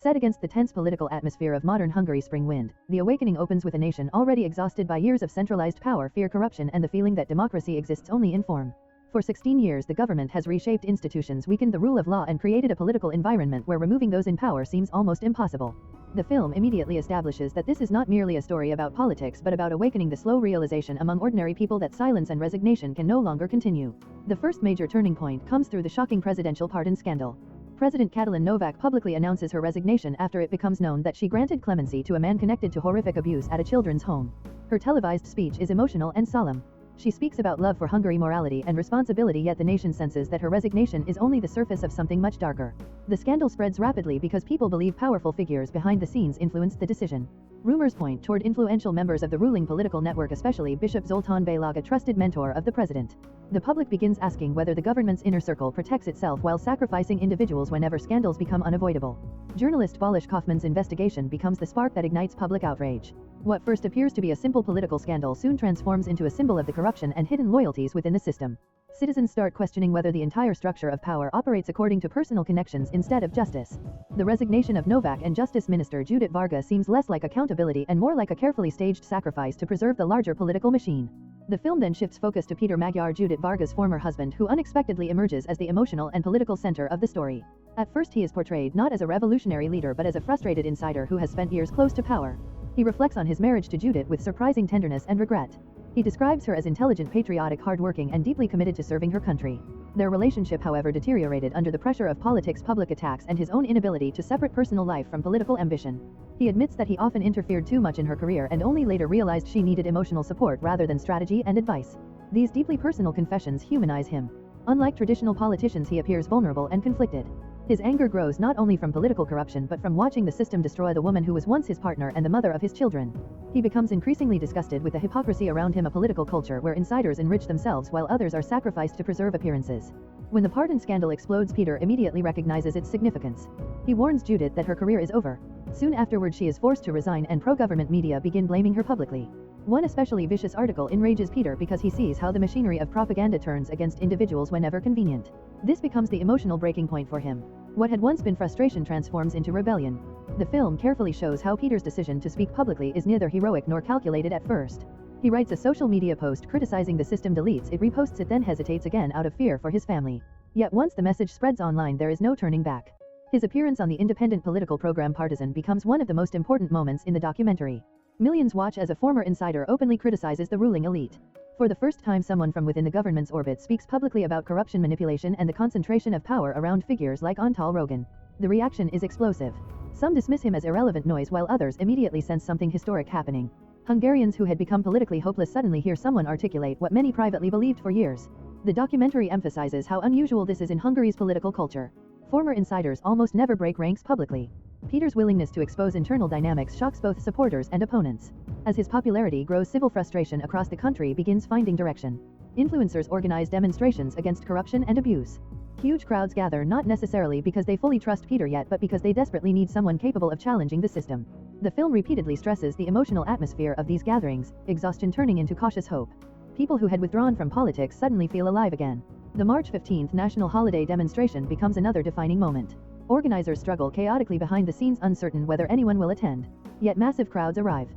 Set against the tense political atmosphere of modern Hungary spring wind, the awakening opens with a nation already exhausted by years of centralized power, fear, corruption, and the feeling that democracy exists only in form. For 16 years the government has reshaped institutions, weakened the rule of law, and created a political environment where removing those in power seems almost impossible. The film immediately establishes that this is not merely a story about politics but about awakening the slow realization among ordinary people that silence and resignation can no longer continue. The first major turning point comes through the shocking presidential pardon scandal. President Catalin Novak publicly announces her resignation after it becomes known that she granted clemency to a man connected to horrific abuse at a children's home. Her televised speech is emotional and solemn. She speaks about love for Hungary, morality, and responsibility, yet the nation senses that her resignation is only the surface of something much darker. The scandal spreads rapidly because people believe powerful figures behind the scenes influenced the decision. Rumors point toward influential members of the ruling political network, especially Bishop Zoltán Balog, a trusted mentor of the president. The public begins asking whether the government's inner circle protects itself while sacrificing individuals whenever scandals become unavoidable. Journalist Balázs Kaufmann's investigation becomes the spark that ignites public outrage. What first appears to be a simple political scandal soon transforms into a symbol of the corruption and hidden loyalties within the system. Citizens start questioning whether the entire structure of power operates according to personal connections instead of justice. The resignation of Novak and Justice Minister Judit Varga seems less like accountability and more like a carefully staged sacrifice to preserve the larger political machine. The film then shifts focus to Péter Magyar, Judit Varga's former husband, who unexpectedly emerges as the emotional and political center of the story. At first he is portrayed not as a revolutionary leader but as a frustrated insider who has spent years close to power. He reflects on his marriage to Judit with surprising tenderness and regret. He describes her as intelligent, patriotic, hardworking, and deeply committed to serving her country. Their relationship, however, deteriorated under the pressure of politics, public attacks, and his own inability to separate personal life from political ambition. He admits that he often interfered too much in her career and only later realized she needed emotional support rather than strategy and advice. These deeply personal confessions humanize him. Unlike traditional politicians, he appears vulnerable and conflicted. His anger grows not only from political corruption but from watching the system destroy the woman who was once his partner and the mother of his children. He becomes increasingly disgusted with the hypocrisy around him, a political culture where insiders enrich themselves while others are sacrificed to preserve appearances. When the pardon scandal explodes, Peter immediately recognizes its significance. He warns Judit that her career is over. Soon afterward she is forced to resign and pro-government media begin blaming her publicly. One especially vicious article enrages Peter because he sees how the machinery of propaganda turns against individuals whenever convenient. This becomes the emotional breaking point for him. What had once been frustration transforms into rebellion. The film carefully shows how Peter's decision to speak publicly is neither heroic nor calculated at first. He writes a social media post criticizing the system, deletes it, reposts it, then hesitates again out of fear for his family. Yet once the message spreads online, there is no turning back. His appearance on the independent political program Partisan becomes one of the most important moments in the documentary. Millions watch as a former insider openly criticizes the ruling elite. For the first time, someone from within the government's orbit speaks publicly about corruption, manipulation, and the concentration of power around figures like Antal Rogan. The reaction is explosive. Some dismiss him as irrelevant noise while others immediately sense something historic happening. Hungarians who had become politically hopeless suddenly hear someone articulate what many privately believed for years. The documentary emphasizes how unusual this is in Hungary's political culture. Former insiders almost never break ranks publicly. Peter's willingness to expose internal dynamics shocks both supporters and opponents. As his popularity grows, civil frustration across the country begins finding direction. Influencers organize demonstrations against corruption and abuse. Huge crowds gather not necessarily because they fully trust Peter yet, but because they desperately need someone capable of challenging the system. The film repeatedly stresses the emotional atmosphere of these gatherings, exhaustion turning into cautious hope. People who had withdrawn from politics suddenly feel alive again. The March 15th national holiday demonstration becomes another defining moment. Organizers struggle chaotically behind the scenes, uncertain whether anyone will attend. Yet massive crowds arrive.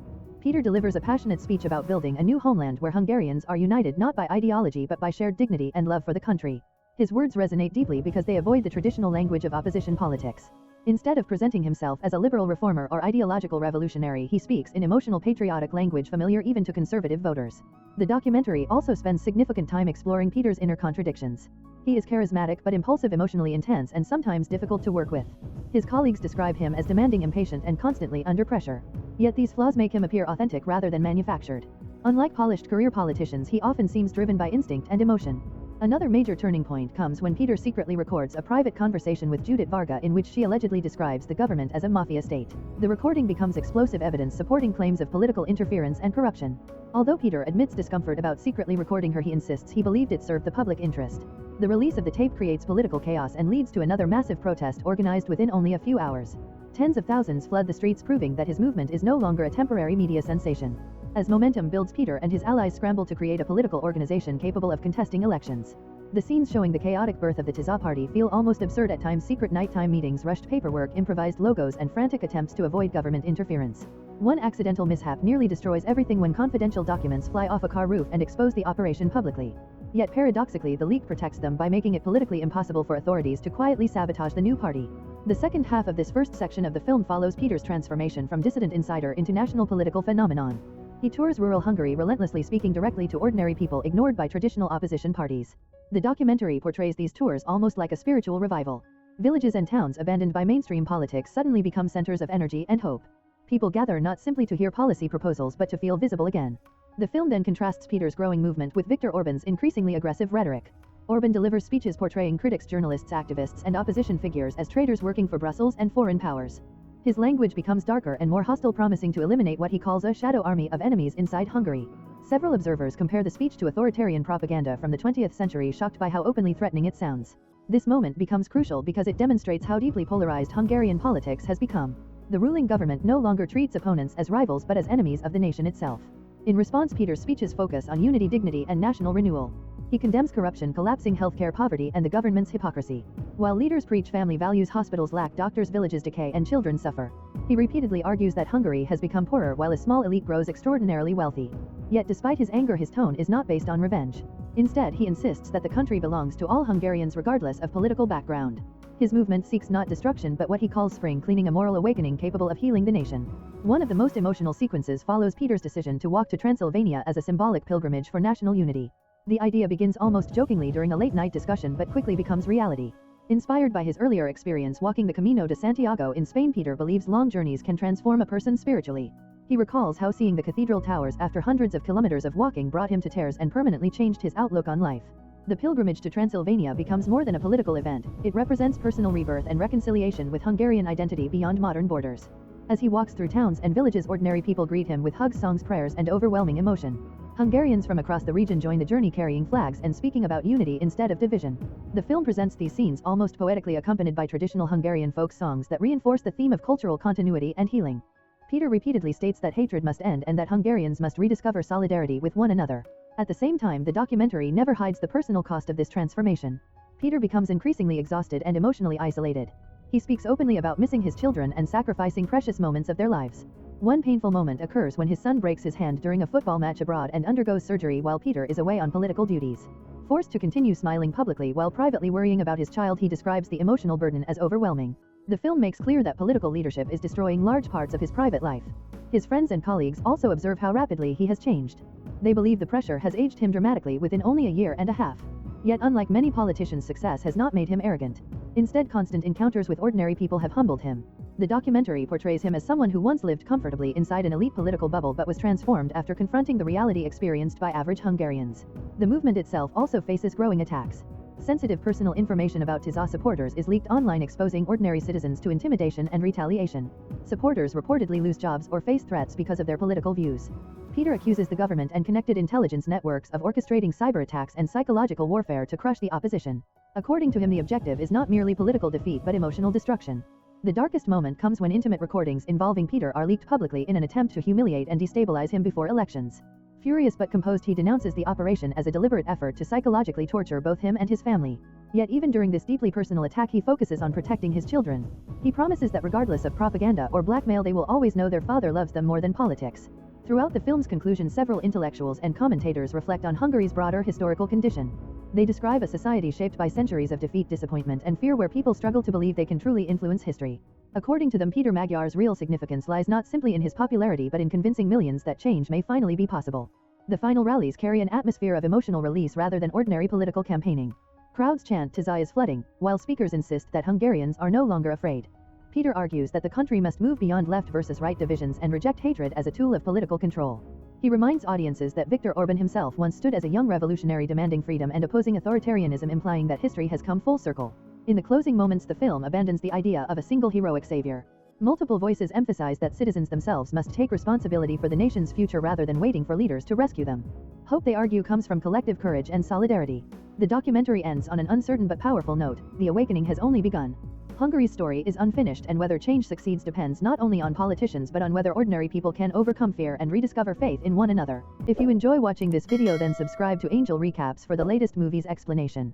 Peter delivers a passionate speech about building a new homeland where Hungarians are united not by ideology but by shared dignity and love for the country. His words resonate deeply because they avoid the traditional language of opposition politics. Instead of presenting himself as a liberal reformer or ideological revolutionary, he speaks in emotional, patriotic language familiar even to conservative voters. The documentary also spends significant time exploring Peter's inner contradictions. He is charismatic but impulsive, emotionally intense, and sometimes difficult to work with. His colleagues describe him as demanding, impatient, and constantly under pressure. Yet these flaws make him appear authentic rather than manufactured. Unlike polished career politicians, he often seems driven by instinct and emotion. Another major turning point comes when Peter secretly records a private conversation with Judit Varga in which she allegedly describes the government as a mafia state. The recording becomes explosive evidence supporting claims of political interference and corruption. Although Peter admits discomfort about secretly recording her, he insists he believed it served the public interest. The release of the tape creates political chaos and leads to another massive protest organized within only a few hours. Tens of thousands flood the streets, proving that his movement is no longer a temporary media sensation. As momentum builds, Peter and his allies scramble to create a political organization capable of contesting elections. The scenes showing the chaotic birth of the Tavaszi party feel almost absurd at times. Secret nighttime meetings, rushed paperwork, improvised logos, and frantic attempts to avoid government interference. One accidental mishap nearly destroys everything when confidential documents fly off a car roof and expose the operation publicly. Yet paradoxically, the leak protects them by making it politically impossible for authorities to quietly sabotage the new party. The second half of this first section of the film follows Peter's transformation from dissident insider into national political phenomenon. He tours rural Hungary, relentlessly speaking directly to ordinary people ignored by traditional opposition parties. The documentary portrays these tours almost like a spiritual revival. Villages and towns abandoned by mainstream politics suddenly become centers of energy and hope. People gather not simply to hear policy proposals but to feel visible again. The film then contrasts Peter's growing movement with Viktor Orban's increasingly aggressive rhetoric. Orban delivers speeches portraying critics, journalists, activists, and opposition figures as traitors working for Brussels and foreign powers. His language becomes darker and more hostile, promising to eliminate what he calls a shadow army of enemies inside Hungary. Several observers compare the speech to authoritarian propaganda from the 20th century, shocked by how openly threatening it sounds. This moment becomes crucial because it demonstrates how deeply polarized Hungarian politics has become. The ruling government no longer treats opponents as rivals but as enemies of the nation itself. In response, Peter's speeches focus on unity, dignity, and national renewal. He condemns corruption, collapsing healthcare, poverty, and the government's hypocrisy. While leaders preach family values, hospitals lack doctors, villages decay, and children suffer. He repeatedly argues that Hungary has become poorer while a small elite grows extraordinarily wealthy. Yet despite his anger, his tone is not based on revenge. Instead, he insists that the country belongs to all Hungarians regardless of political background. His movement seeks not destruction but what he calls spring cleaning, a moral awakening capable of healing the nation. One of the most emotional sequences follows Peter's decision to walk to Transylvania as a symbolic pilgrimage for national unity. The idea begins almost jokingly during a late-night discussion but quickly becomes reality. Inspired by his earlier experience walking the Camino de Santiago in Spain, Peter believes long journeys can transform a person spiritually. He recalls how seeing the cathedral towers after hundreds of kilometers of walking brought him to tears and permanently changed his outlook on life. The pilgrimage to Transylvania becomes more than a political event. It represents personal rebirth and reconciliation with Hungarian identity beyond modern borders. As he walks through towns and villages, ordinary people greet him with hugs, songs, prayers, and overwhelming emotion. Hungarians from across the region join the journey, carrying flags and speaking about unity instead of division. The film presents these scenes almost poetically, accompanied by traditional Hungarian folk songs that reinforce the theme of cultural continuity and healing. Peter repeatedly states that hatred must end and that Hungarians must rediscover solidarity with one another. At the same time, the documentary never hides the personal cost of this transformation. Peter becomes increasingly exhausted and emotionally isolated. He speaks openly about missing his children and sacrificing precious moments of their lives. One painful moment occurs when his son breaks his hand during a football match abroad and undergoes surgery while Peter is away on political duties. Forced to continue smiling publicly while privately worrying about his child, he describes the emotional burden as overwhelming. The film makes clear that political leadership is destroying large parts of his private life. His friends and colleagues also observe how rapidly he has changed. They believe the pressure has aged him dramatically within only a year and a half. Yet unlike many politicians, success has not made him arrogant. Instead, constant encounters with ordinary people have humbled him. The documentary portrays him as someone who once lived comfortably inside an elite political bubble but was transformed after confronting the reality experienced by average Hungarians. The movement itself also faces growing attacks. Sensitive personal information about Tavaszi supporters is leaked online, exposing ordinary citizens to intimidation and retaliation. Supporters reportedly lose jobs or face threats because of their political views. Peter accuses the government and connected intelligence networks of orchestrating cyber attacks and psychological warfare to crush the opposition. According to him, the objective is not merely political defeat but emotional destruction. The darkest moment comes when intimate recordings involving Peter are leaked publicly in an attempt to humiliate and destabilize him before elections. Furious but composed, he denounces the operation as a deliberate effort to psychologically torture both him and his family. Yet even during this deeply personal attack, he focuses on protecting his children. He promises that regardless of propaganda or blackmail, they will always know their father loves them more than politics. Throughout the film's conclusion, several intellectuals and commentators reflect on Hungary's broader historical condition. They describe a society shaped by centuries of defeat, disappointment, and fear, where people struggle to believe they can truly influence history. According to them, Péter Magyar's real significance lies not simply in his popularity but in convincing millions that change may finally be possible. The final rallies carry an atmosphere of emotional release rather than ordinary political campaigning. Crowds chant "Tavaszi is flooding," while speakers insist that Hungarians are no longer afraid. Peter argues that the country must move beyond left versus right divisions and reject hatred as a tool of political control. He reminds audiences that Viktor Orban himself once stood as a young revolutionary demanding freedom and opposing authoritarianism, implying that history has come full circle. In the closing moments, the film abandons the idea of a single heroic savior. Multiple voices emphasize that citizens themselves must take responsibility for the nation's future rather than waiting for leaders to rescue them. Hope, they argue, comes from collective courage and solidarity. The documentary ends on an uncertain but powerful note: the awakening has only begun. Hungary's story is unfinished, and whether change succeeds depends not only on politicians but on whether ordinary people can overcome fear and rediscover faith in one another. If you enjoy watching this video, then subscribe to Angel Recaps for the latest movies explanation.